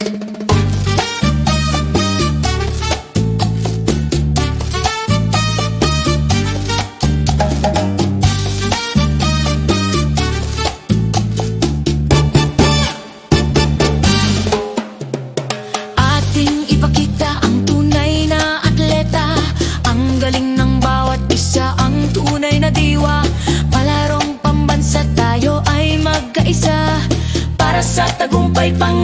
Ating ipakita ang tunay na atleta, ang galing ng bawat isa, ang tunay na diwa. Palarong pambansa tayo ay magkaisa, para sa tagumpay pang